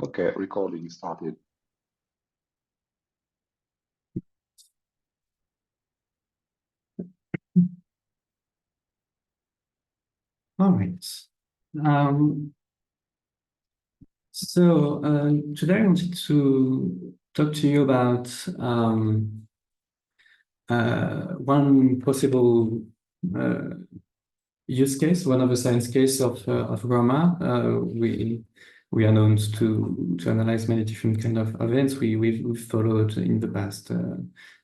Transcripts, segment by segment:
Okay, recording started. All right. Today I wanted to talk to you about one possible use case, one of the science case of grammar. We are known to analyze many different kind of events. We've followed in the past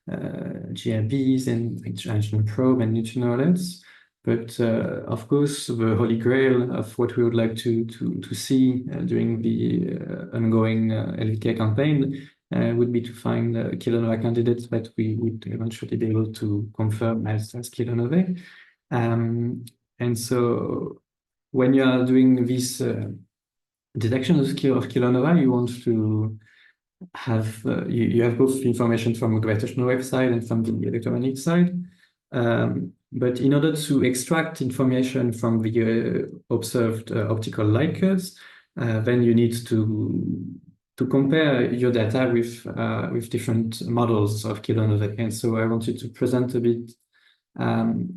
GRBs and international probe and neutrino alerts. But of course, the holy grail of what we would like to see during the ongoing LVK campaign would be to find Kilonova candidates that we would eventually be able to confirm as Kilonovae. And so when you are doing this detection of Kilonova, you want to have you have both information from the gravitational wave side and from the electromagnetic side. But in order to extract information from the observed optical light curves, then you need to compare your data with different models of Kilonova. And so I wanted to present a bit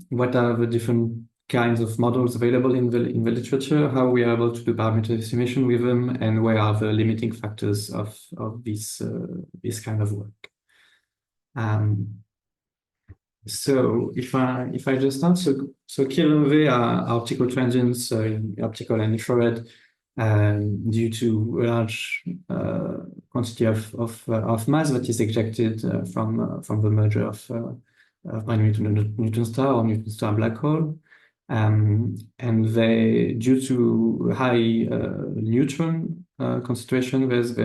what are the different kinds of models available in the literature, how we are able to do parameter estimation with them, and where are the limiting factors of this kind of work. So if I just start, so Kilonovae are optical transients in optical and infrared due to a large quantity of mass that is ejected from the merger of binary neutron star or neutron star black hole. And they, due to high neutron concentration, there's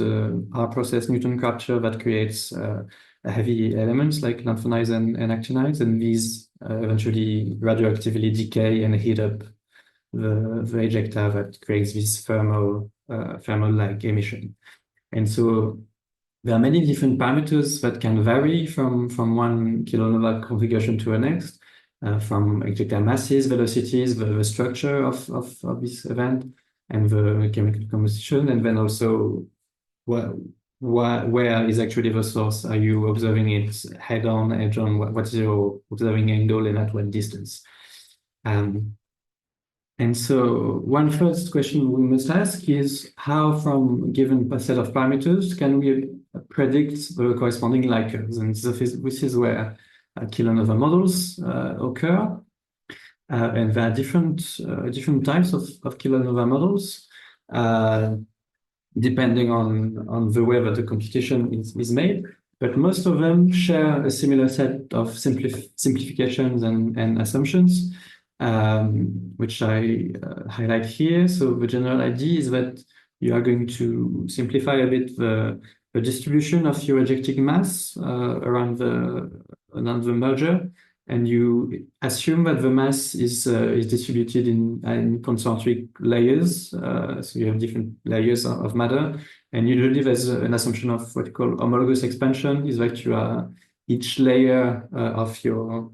a R-process neutron capture that creates heavy elements like lanthanides and actinides, and these eventually radioactively decay and heat up the ejecta that creates this thermal-like emission. And so there are many different parameters that can vary from one Kilonova configuration to the next, from ejecta masses, velocities, the structure of this event, and the chemical composition, and then also where is actually the source? Are you observing it head-on, edge-on? What is your observing angle and at what distance? And so one first question we must ask is how, from given a set of parameters, can we predict the corresponding light curves? And this is where Kilonova models occur. And there are different types of Kilonova models, depending on the way that the computation is made. But most of them share a similar set of simplifications and assumptions, which I highlight here. So the general idea is that you are going to simplify a bit the distribution of your ejecting mass around the merger, and you assume that the mass is distributed in concentric layers. So you have different layers of matter, and usually there's an assumption of what you call homologous expansion, is that you are each layer of your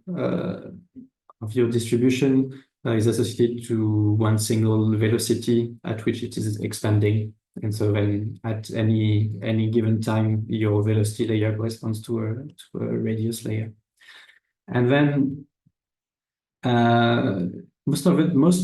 distribution is associated to one single velocity at which it is expanding. And so then at any given time, your velocity layer corresponds to a radius layer. And then most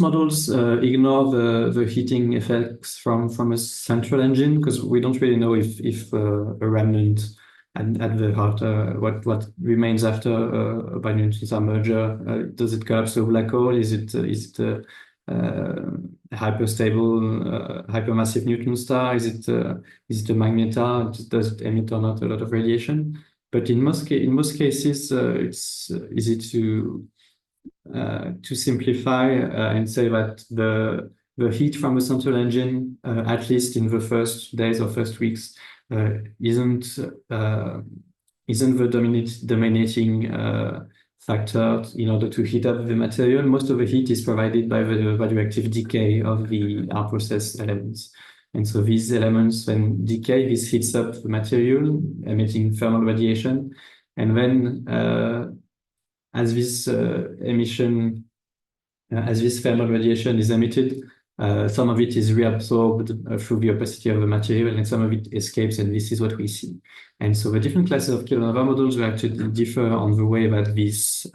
models ignore the heating effects from a central engine, because we don't really know if a remnant at the heart, what remains after a binary neutron star merger, does it collapse to a black hole? Is it hyperstable, hypermassive neutron star? Is it a magneta? Does it emit or not a lot of radiation? But in most cases, it's easy to simplify and say that the heat from a central engine, at least in the first days or first weeks, isn't the dominating factor in order to heat up the material. Most of the heat is provided by the radioactive decay of the R-process elements. And so these elements, when decay, this heats up the material, emitting thermal radiation. And then as this thermal radiation is emitted, Some of it is reabsorbed through the opacity of the material, and some of it escapes, and this is what we see. And so the different classes of Kilonova models will actually differ on the way that this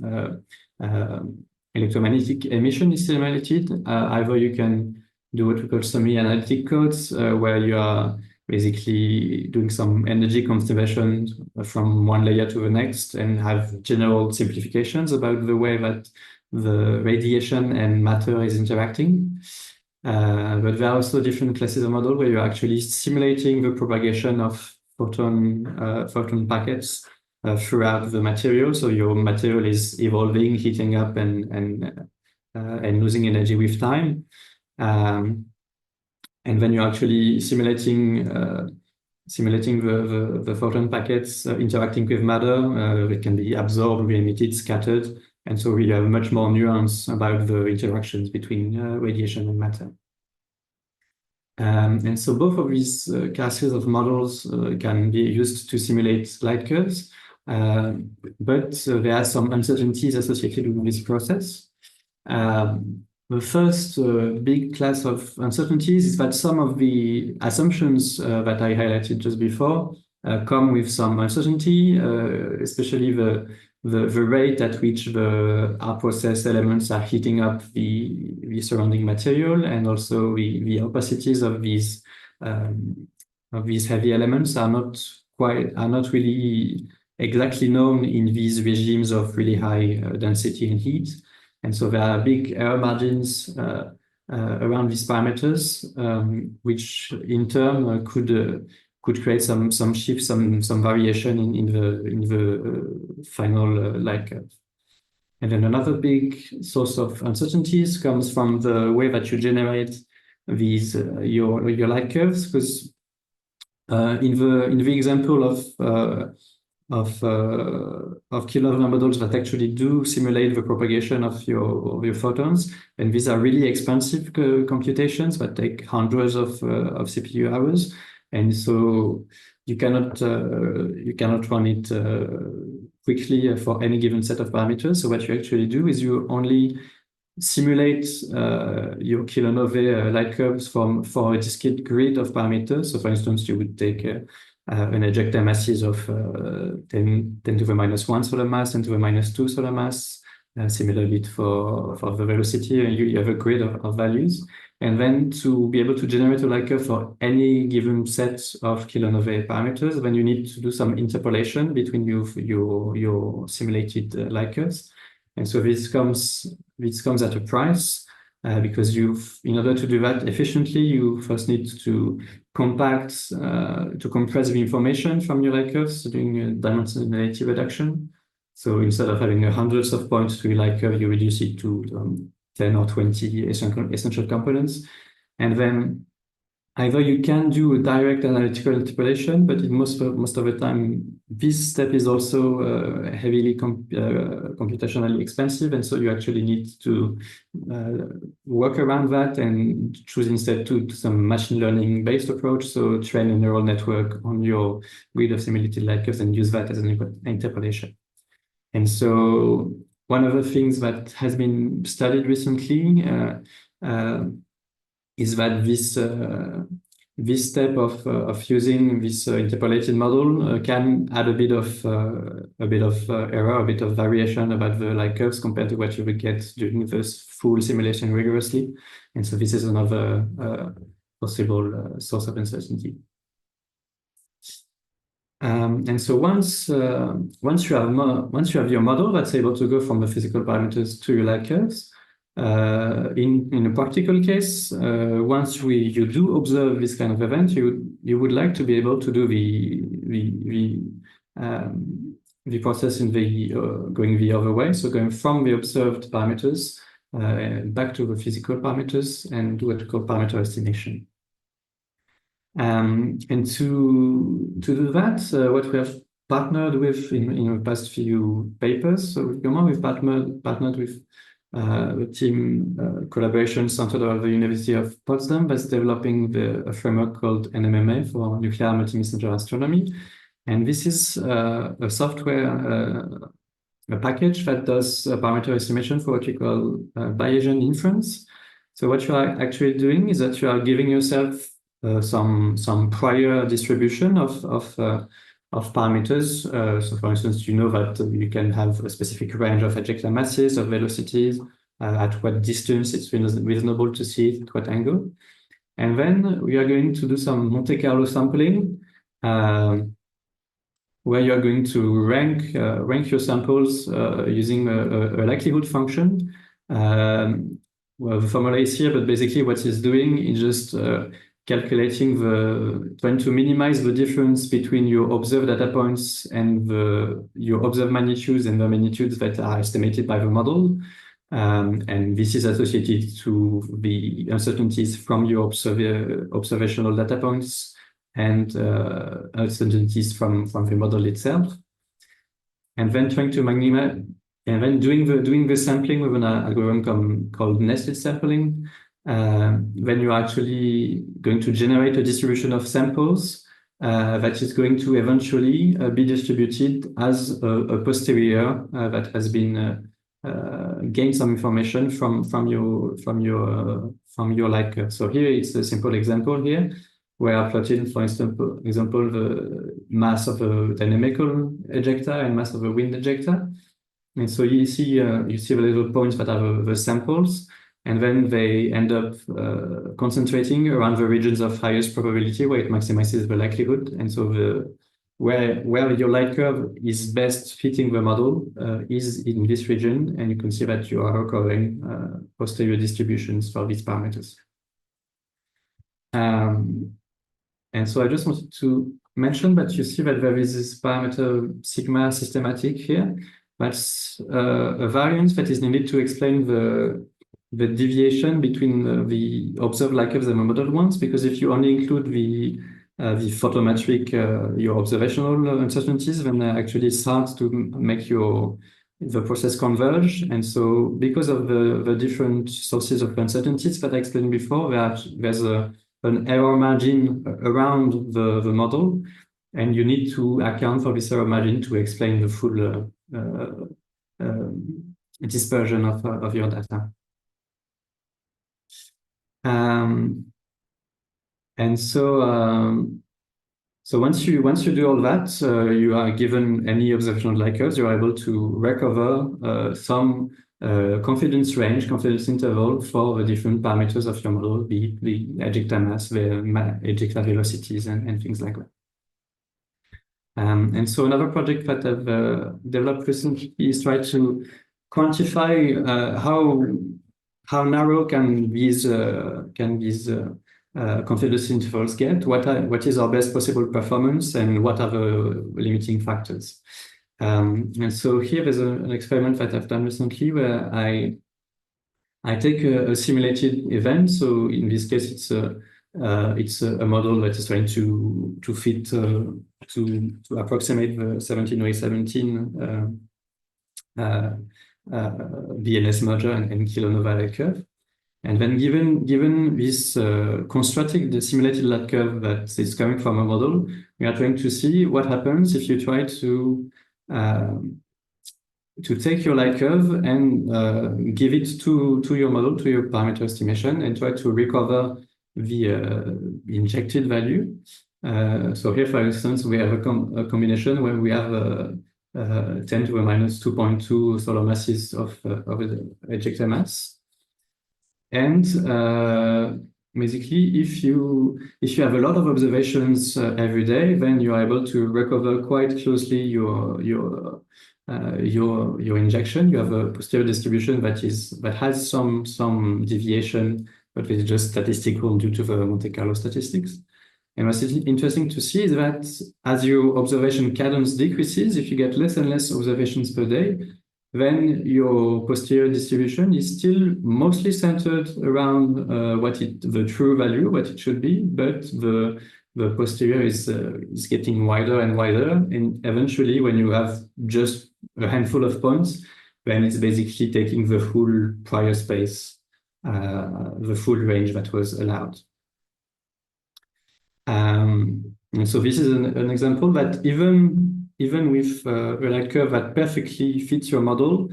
electromagnetic emission is simulated. Either you can do what we call semi-analytic codes, where you are basically doing some energy conservation from one layer to the next and have general simplifications about the way that the radiation and matter is interacting. But there are also different classes of model where you're actually simulating the propagation of photon packets throughout the material. So your material is evolving, heating up, and losing energy with time. And then you're actually simulating the photon packets interacting with matter. It can be absorbed, re-emitted, scattered. And so we have much more nuance about the interactions between radiation and matter. And so both of these classes of models can be used to simulate light curves, but there are some uncertainties associated with this process. The first big class of uncertainties is that some of the assumptions that I highlighted just before come with some uncertainty, especially the rate at which our process elements are heating up the surrounding material, and also the opacities of these heavy elements are not really exactly known in these regimes of really high density and heat. And so there are big error margins around these parameters, which in turn could create some shifts, some variation in the final light curve. And then another big source of uncertainties comes from the way that you generate these your light curves, because in the example of Kilonova models that actually do simulate the propagation of your photons, and these are really expensive computations that take hundreds of CPU hours, and so you cannot run it quickly for any given set of parameters. So what you actually do is you only simulate your Kilonova light curves for a discrete grid of parameters. So for instance, you would take an ejecta masses of 10 to the minus 1 solar mass, 10 to the minus 2 solar mass. Similarly for the velocity, you have a grid of values. And then to be able to generate a light curve for any given set of Kilonova parameters, then you need to do some interpolation between your simulated light curves. And so this comes at a price, because in order to do that efficiently, you first need to compress the information from your light curves, doing a dimensionality reduction. So instead of having hundreds of points to your light curve, you reduce it to 10 or 20 essential components. And then either you can do a direct analytical interpolation, but most of the time, this step is also heavily computationally expensive, and so you actually need to work around that and choose instead to some machine learning based approach. So train a neural network on your grid of simulated light curves and use that as an interpolation. And so one of the things that has been studied recently is that this step of using this interpolated model can add a bit of error, a bit of variation about the light curves compared to what you would get doing this full simulation rigorously. And so this is another possible source of uncertainty. And so once you have your model that's able to go from the physical parameters to your light curves, in a practical case, once you do observe this kind of event, you would like to be able to do the process in going the other way, so going from the observed parameters back to the physical parameters and do what we call parameter estimation. And to do that, what we have partnered with in the past few papers, so with Goma, we've partnered with a team collaboration centered around the University of Potsdam that's developing a framework called NMMA for nuclear multi-messenger astronomy. And this is a software, a package that does parameter estimation for what we call Bayesian inference. So what you are actually doing is that you are giving yourself some prior distribution of parameters. So for instance, you know that you can have a specific range of ejecta masses, of velocities, at what distance it's reasonable to see it, at what angle. And then we are going to do some Monte Carlo sampling, where you are going to rank your samples using a likelihood function. Well, the formula is here, but basically what it's doing is just calculating trying to minimize the difference between your observed data points and your observed magnitudes and the magnitudes that are estimated by the model. And this is associated to the uncertainties from your observational data points and uncertainties from the model itself. And then trying to minimize, and then doing the sampling with an algorithm called nested sampling. Then you're actually going to generate a distribution of samples that is going to eventually be distributed as a posterior that has been gained some information from your light curve. So here it's a simple example here where I plotted, for example, the mass of a dynamical ejecta and mass of a wind ejecta. And so you see the little points that are the samples, and then they end up concentrating around the regions of highest probability where it maximizes the likelihood. And so where your light curve is best fitting the model is in this region, and you can see that you are recovering posterior distributions for these parameters. And so I just wanted to mention that you see that there is this parameter sigma systematic here. That's a variance that is needed to explain the deviation between the observed light curves and the modeled ones, because if you only include the photometric, your observational uncertainties, then actually it's hard to make the process converge. And so because of the different sources of uncertainties that I explained before, there's an error margin around the model, and you need to account for this error margin to explain the full dispersion of your data. And so once you do all that, you are given any observational light curves, you are able to recover some confidence range, confidence interval for the different parameters of your model, be the ejecta mass, the ejecta velocities, and things like that. And so another project that I've developed recently is try to quantify how narrow can these confidence intervals get, what is our best possible performance, and what are the limiting factors. And so here there's an experiment that I've done recently where I take a simulated event. So in this case, it's a model that is trying to fit to approximate the 17-way-17 BNS merger and Kilonova light curve. And then given this constructed the simulated light curve that is coming from a model, we are trying to see what happens if you try to take your light curve and give it to your model, to your parameter estimation, and try to recover the injected value. So here, for instance, we have a combination where we have 10 to the minus 2.2 solar masses of ejecta mass. And basically, if you have a lot of observations every day, then you are able to recover quite closely your injection. You have a posterior distribution that has some deviation, but it's just statistical due to the Monte Carlo statistics. And what's interesting to see is that as your observation cadence decreases, if you get less and less observations per day, then your posterior distribution is still mostly centered around the true value, what it should be, but the posterior is getting wider and wider, and eventually, when you have just a handful of points, then it's basically taking the full prior space, the full range that was allowed. And so this is an example that even with a light curve that perfectly fits your model,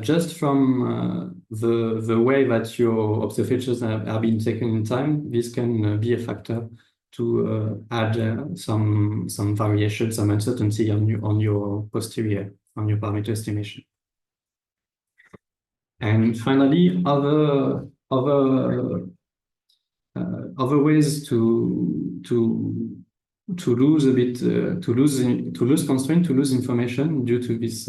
just from the way that your observations are being taken in time, this can be a factor to add some variation, some uncertainty on your posterior, on your parameter estimation. And finally, other ways to lose a bit, to lose constraint, to lose information due to this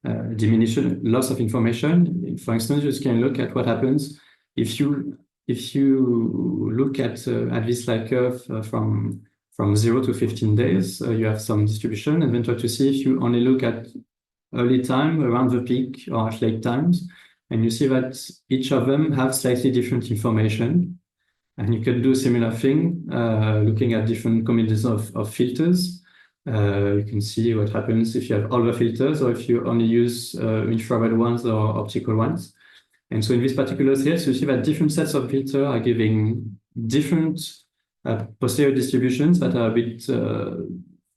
loss of information. For instance, you can look at what happens if you look at this light curve from 0 to 15 days. You have some distribution, and then try to see if you only look at early time around the peak or at late times, and you see that each of them have slightly different information. And you can do a similar thing, looking at different combinations of filters. You can see what happens if you have all the filters or if you only use infrared ones or optical ones. And so in this particular case, you see that different sets of filters are giving different posterior distributions that are a bit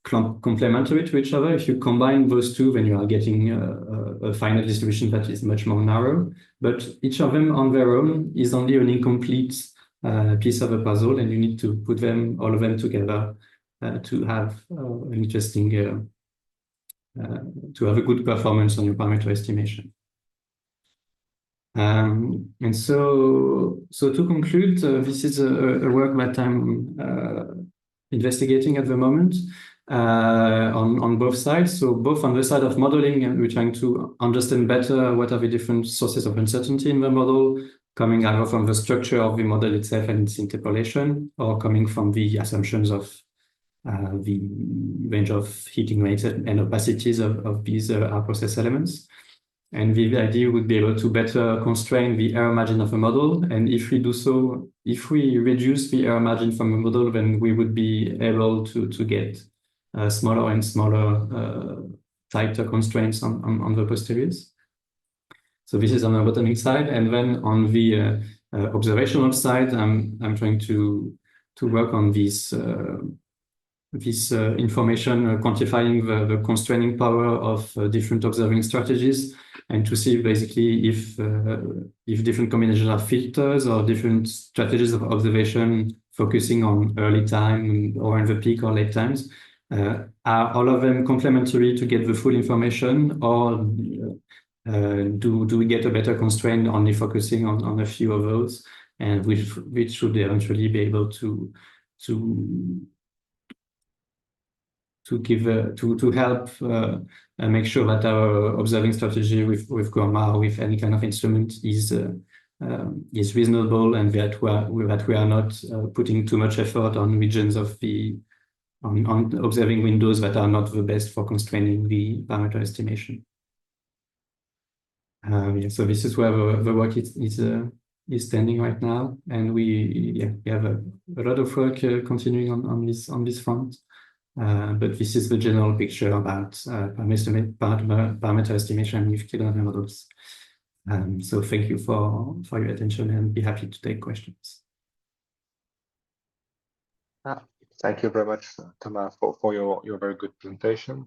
complementary to each other. If you combine those two, then you are getting a final distribution that is much more narrow. But each of them on their own is only an incomplete piece of a puzzle, and you need to put them, all of them together to have an interesting, to have a good performance on your parameter estimation. And so to conclude, this is a work that I'm investigating at the moment on both sides. So both on the side of modeling, we're trying to understand better what are the different sources of uncertainty in the model, coming either from the structure of the model itself and its interpolation, or coming from the assumptions of the range of heating rates and opacities of these process elements. And the idea would be able to better constrain the error margin of a model. And if we do so, if we reduce the error margin from a model, then we would be able to get smaller and smaller, tighter constraints on the posteriors. So this is on the botanic side, and then on the observational side, I'm trying to work on this information, quantifying the constraining power of different observing strategies, and to see basically if different combinations of filters or different strategies of observation focusing on early time or in the peak or late times, are all of them complementary to get the full information, or do we get a better constraint only focusing on a few of those, and which should eventually be able to help make sure that our observing strategy with gamma, with any kind of instrument, is reasonable, and that we are not putting too much effort on regions of on observing windows that are not the best for constraining the parameter estimation. Yeah, so this is where the work is standing right now, and we have a lot of work continuing on this front. But this is the general picture about parameter estimation with Kilonova models. So thank you for your attention, and be happy to take questions. Thank you very much, Thomas, for your very good presentation.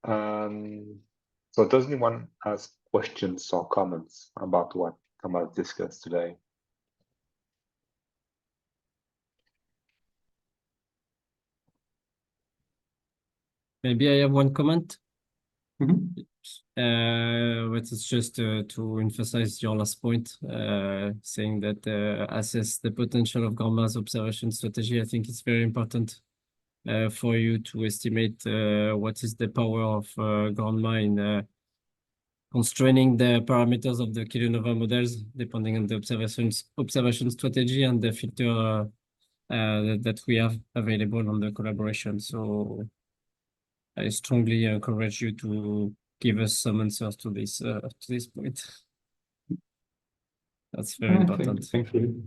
So does anyone ask questions or comments about what Thomas discussed today? Maybe I have one comment. Mm-hmm. But it's just to emphasize your last point, saying that assess the potential of gamma's observation strategy. I think it's very important for you to estimate what is the power of gamma in constraining the parameters of the Kilonova models, depending on the observation strategy and the filter that we have available on the collaboration. So I strongly encourage you to give us some answers to this point. That's very important. Thank you.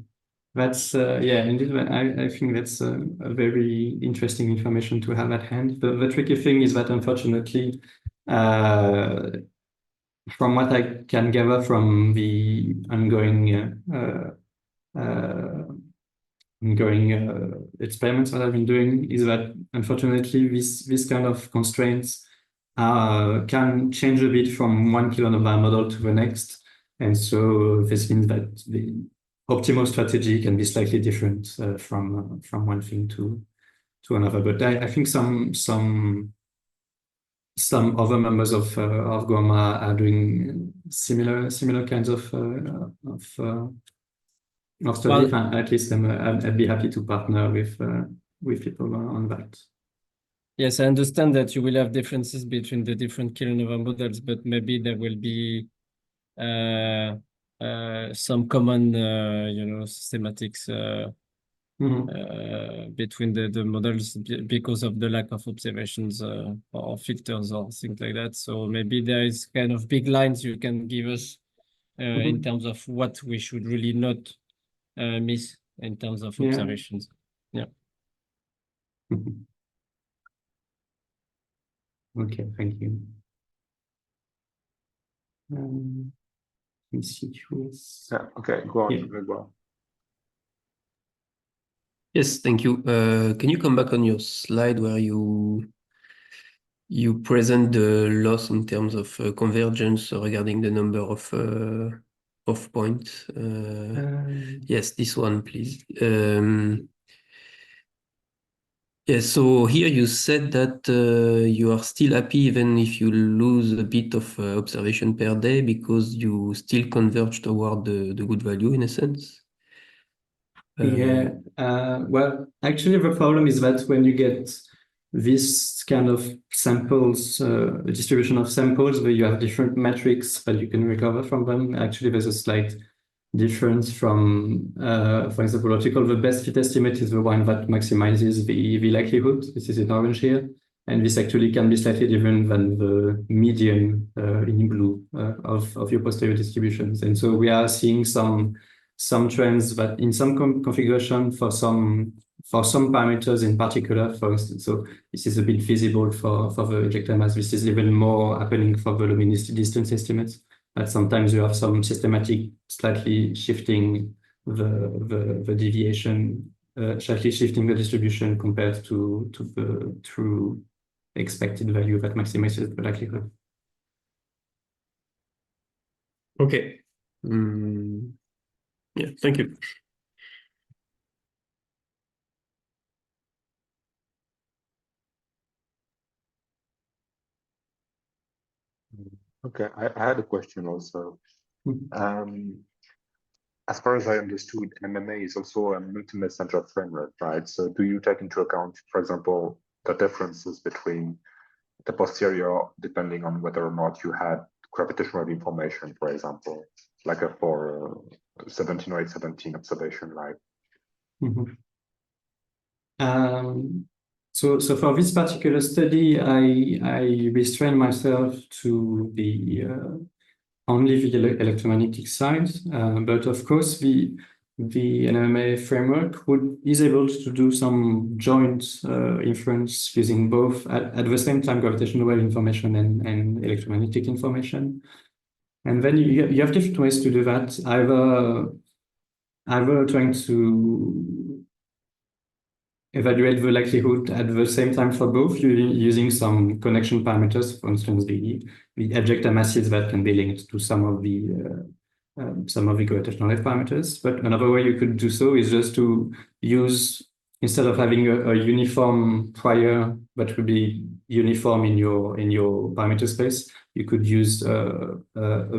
That's yeah, indeed. I think that's a very interesting information to have at hand. The tricky thing is that, unfortunately, from what I can gather from the ongoing experiments that I've been doing, is that unfortunately this kind of constraints can change a bit from one Kilonova model to the next. And so this means that the optimal strategy can be slightly different from one thing to another. But I think some other members of GOMA are doing similar kinds of study. At least I'd be happy to partner with people on that. Yes, I understand that you will have differences between the different Kilonova models, but maybe there will be some common, systematics between the models because of the lack of observations or filters or things like that. So maybe there is kind of big lines you can give us in terms of what we should really not miss in terms of observations. Yeah. Okay, thank you. Yeah, okay, go on, Grégoire. Yes, thank you. Can you come back on your slide where you present the loss in terms of convergence regarding the number of points? Yes, this one, please. Yeah, so here you said that you are still happy even if you lose a bit of observation per day because you still converge toward the good value in a sense. Well, actually, the problem is that when you get this kind of samples, distribution of samples, where you have different metrics that you can recover from them, actually, there's a slight difference from, for example, what we call the best fit estimate is the one that maximizes the likelihood. This is in orange here. And this actually can be slightly different than the median in blue of your posterior distributions. And so we are seeing some trends that in some configuration for some parameters in particular, for instance, so this is a bit visible for the ejecta mass. This is even more happening for the luminosity distance estimates. But sometimes you have some systematic slightly shifting the deviation, slightly shifting the distribution compared to the true expected value that maximizes the likelihood. Okay. Yeah, thank you. Okay, I had a question also. As far as I understood, MMA is also a multi-messenger framework, right? So do you take into account, for example, the differences between the posterior, depending on whether or not you had gravitational information, for example, like for 17817 observation, right? So for this particular study, I restrained myself to the only the electromagnetic side, but of course the NMA framework is able to do some joint inference using both at the same time gravitational wave information and electromagnetic information. And then you have different ways to do that. Either trying to evaluate the likelihood at the same time for both using some connection parameters, for instance, the ejecta masses that can be linked to some of the gravitational wave parameters. But another way you could do so is just to use, instead of having a uniform prior that would be uniform in your parameter space, you could use a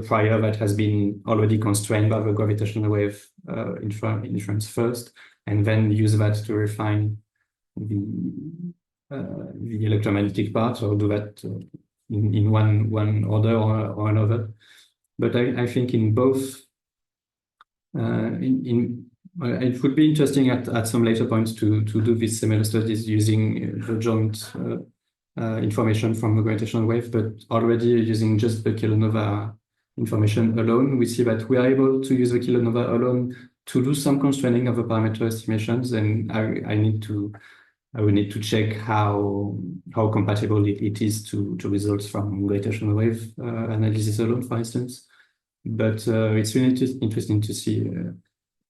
prior that has been already constrained by the gravitational wave inference first, and then use that to refine the electromagnetic part, or do that in one order or another. But I think in both, it would be interesting at some later points to do these similar studies using the joint information from the gravitational wave, but already using just the Kilonova information alone, we see that we are able to use the Kilonova alone to do some constraining of the parameter estimations, and I will need to check how compatible it is to results from gravitational wave analysis alone, for instance. But it's really interesting to see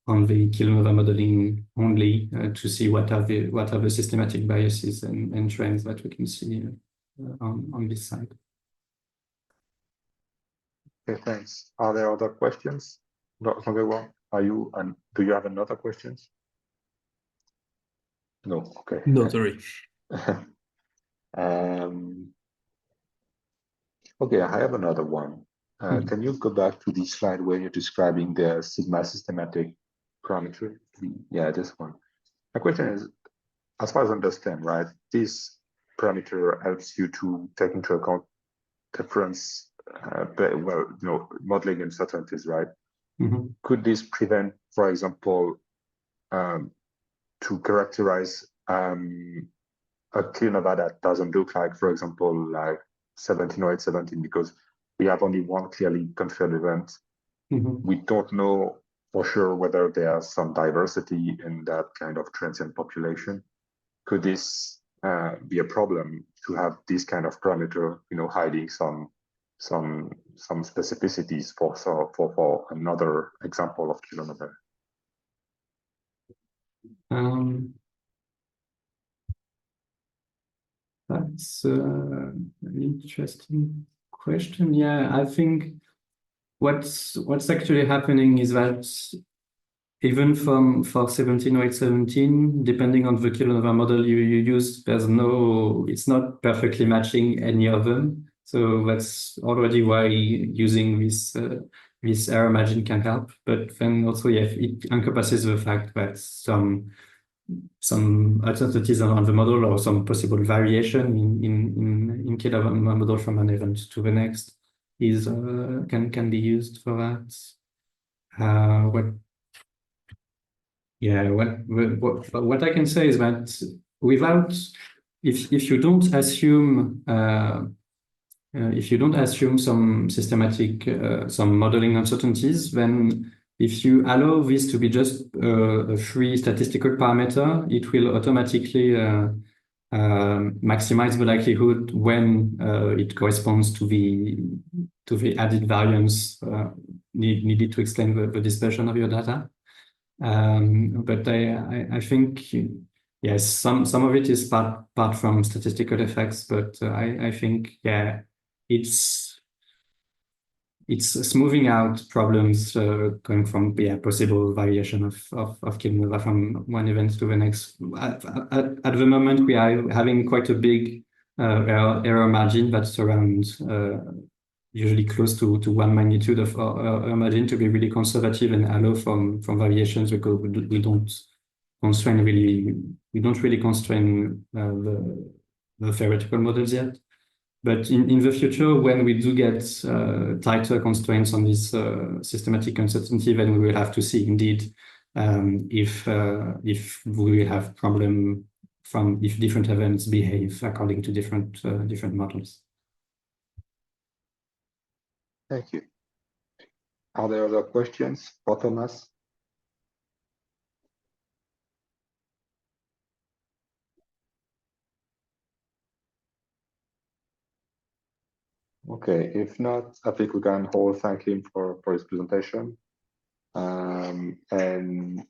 on the Kilonova modeling only to see what are the systematic biases and trends that we can see on this side. Okay, thanks. Are there other questions? Are you, and do you have another questions? No, okay. No, sorry. Okay, I have another one. Can you go back to the slide where you're describing the sigma systematic parameter? Yeah, this one. My question is, as far as I understand, right, this parameter helps you to take into account difference, modeling uncertainties, right? Could this prevent, for example, to characterize a Kilonova that doesn't look like, for example, like 170817, because we have only one clearly confirmed event. We don't know for sure whether there's some diversity in that kind of transient population. Could this be a problem to have this kind of parameter, hiding some specificities for another example of Kilonova? That's an interesting question. Yeah, I think what's actually happening is that even for 170817, depending on the Kilonova model you use, it's not perfectly matching any of them. So that's already why using this error margin can help. But then also, yeah, it encompasses the fact that some uncertainties on the model or some possible variation in Kilonova model from an event to the next can be used for that. What I can say is that if you don't assume some systematic some modeling uncertainties, then if you allow this to be just a free statistical parameter, it will automatically maximize the likelihood when it corresponds to the added variance needed to explain the dispersion of your data. But I think yes, some of it is part from statistical effects, but I think it's smoothing out problems going from possible variation of Kilonova from one event to the next. At the moment, we are having quite a big error margin that's around usually close to 1 magnitude of error margin to be really conservative and allow from variations, because we don't really constrain the theoretical models yet. But in the future, when we do get tighter constraints on this systematic uncertainty, then we will have to see indeed if we have problem from if different events behave according to different models. Thank you. Are there other questions for Thomas? Okay, if not, I think we can all thank him for his presentation. And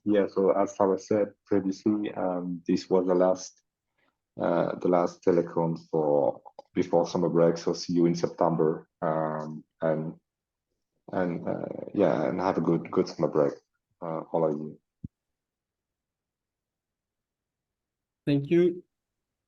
yeah, so as Sarah said previously, this was the last telecon before summer break. So see you in September. And have a good summer break, all of you. Thank you.